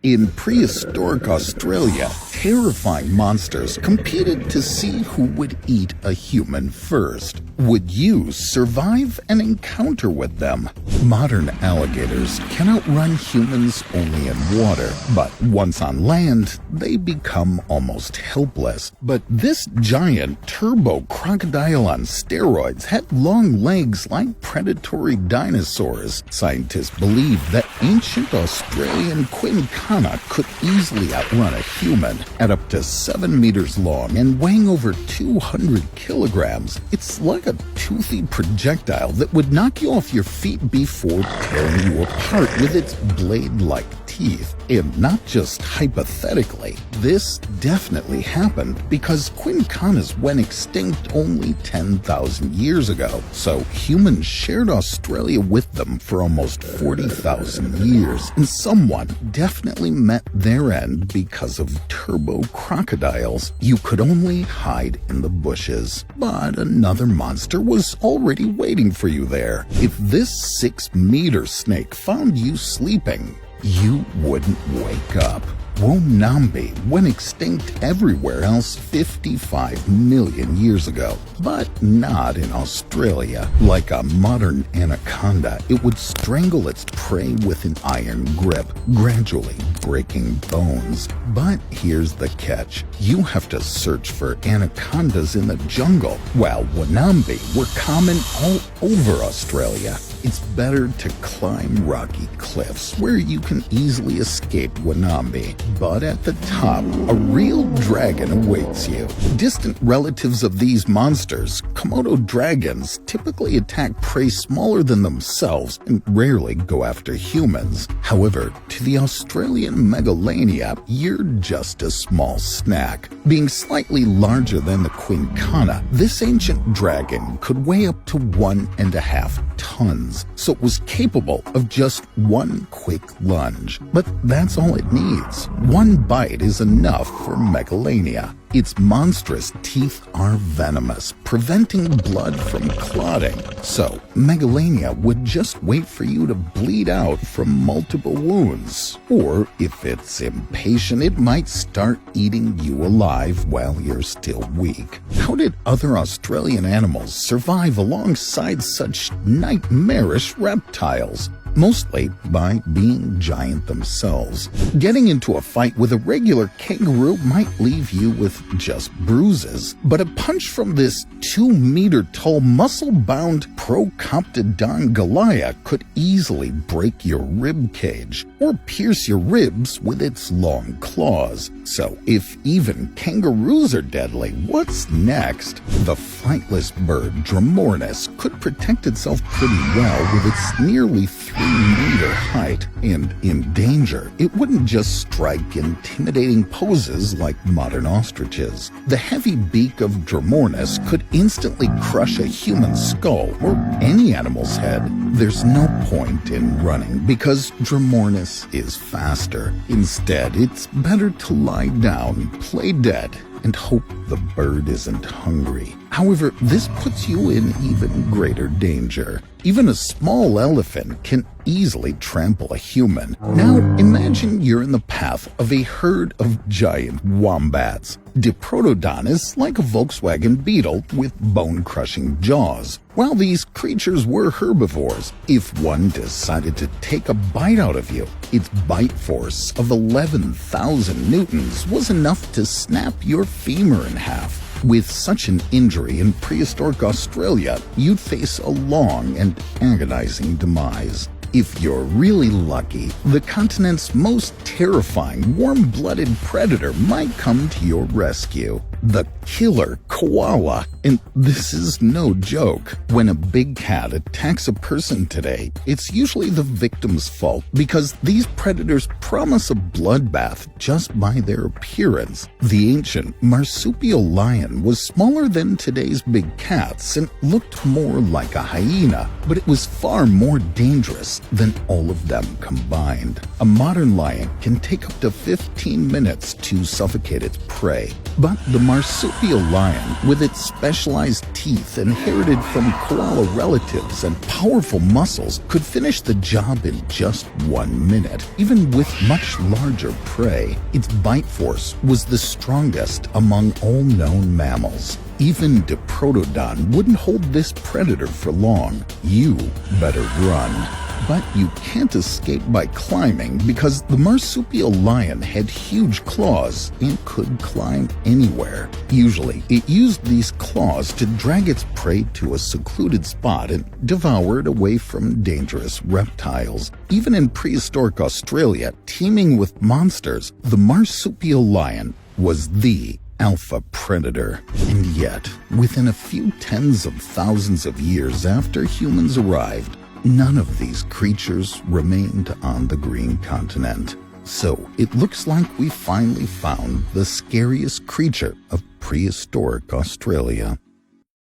In prehistoric Australia, terrifying monsters competed to see who would eat a human first. Would you survive an encounter with them? Modern alligators can outrun humans only in water, but once on land, they become almost helpless. But this giant turbo crocodile on steroids had long legs like predatory dinosaurs. Scientists believe that ancient Australian quincana could easily outrun a human. At up to 7 meters long and weighing over 200 kilograms, it's like a toothy projectile that would knock you off your feet before tearing you apart with its blade-like teeth. And not just hypothetically, this definitely happened because quincanas went extinct only 10,000 years ago. So humans shared Australia with them for almost 40,000 years, and someone definitely met their end because of turbo crocodiles. You could only hide in the bushes, but another monster was already waiting for you there. If this 6-meter snake found you sleeping, you wouldn't wake up. Wonambi went extinct everywhere else 55 million years ago, but not in Australia. Like a modern anaconda, it would strangle its prey with an iron grip, gradually breaking bones. But here's the catch. You have to search for anacondas in the jungle, while Wonambi were common all over Australia. It's better to climb rocky cliffs where you can easily escape Wonambi. But at the top, a real dragon awaits you. Distant relatives of these monsters, Komodo dragons, typically attack prey smaller than themselves and rarely go after humans. However, to the Australian megalania, you're just a small snack. Being slightly larger than the quincana, this ancient dragon could weigh up to 1.5 tons, so it was capable of just one quick lunge. But that's all it needs. One bite is enough for megalania. Its monstrous teeth are venomous, preventing blood from clotting. So, megalania would just wait for you to bleed out from multiple wounds. Or, if it's impatient, it might start eating you alive while you're still weak. How did other Australian animals survive alongside such nightmarish reptiles? Mostly by being giant themselves. Getting into a fight with a regular kangaroo might leave you with just bruises, but a punch from this 2-meter-tall muscle-bound Procoptodon Goliath could easily break your rib cage or pierce your ribs with its long claws. So if even kangaroos are deadly, what's next? The flightless bird Dromornis could protect itself pretty well with its nearly 3-meter height, and in danger, it wouldn't just strike intimidating poses like modern ostriches. The heavy beak of Dromornis could instantly crush a human skull or any animal's head. There's no point in running because Dromornis is faster. Instead, it's better to lie down, play dead, and hope the bird isn't hungry. However, this puts you in even greater danger. Even a small elephant can easily trample a human. Now, imagine you're in the path of a herd of giant wombats. Diprotodon is like a Volkswagen Beetle with bone-crushing jaws. While these creatures were herbivores, if one decided to take a bite out of you, its bite force of 11,000 newtons was enough to snap your femur in half. With such an injury in prehistoric Australia, you'd face a long and agonizing demise. If you're really lucky, the continent's most terrifying warm-blooded predator might come to your rescue. The killer koala. And this is no joke. When a big cat attacks a person today, it's usually the victim's fault because these predators promise a bloodbath just by their appearance. The ancient marsupial lion was smaller than today's big cats and looked more like a hyena, but it was far more dangerous than all of them combined. A modern lion can take up to 15 minutes to suffocate its prey, but the marsupial lion, with its specialized teeth inherited from koala relatives and powerful muscles could finish the job in just 1 minute. Even with much larger prey, its bite force was the strongest among all known mammals. Even Diprotodon wouldn't hold this predator for long. You better run. But you can't escape by climbing because the marsupial lion had huge claws and could climb anywhere. Usually, it used these claws to drag its prey to a secluded spot and devour it away from dangerous reptiles. Even in prehistoric Australia, teeming with monsters, the marsupial lion was the alpha predator. And yet, within a few tens of thousands of years after humans arrived, none of these creatures remained on the green continent. So it looks like we finally found the scariest creature of prehistoric Australia.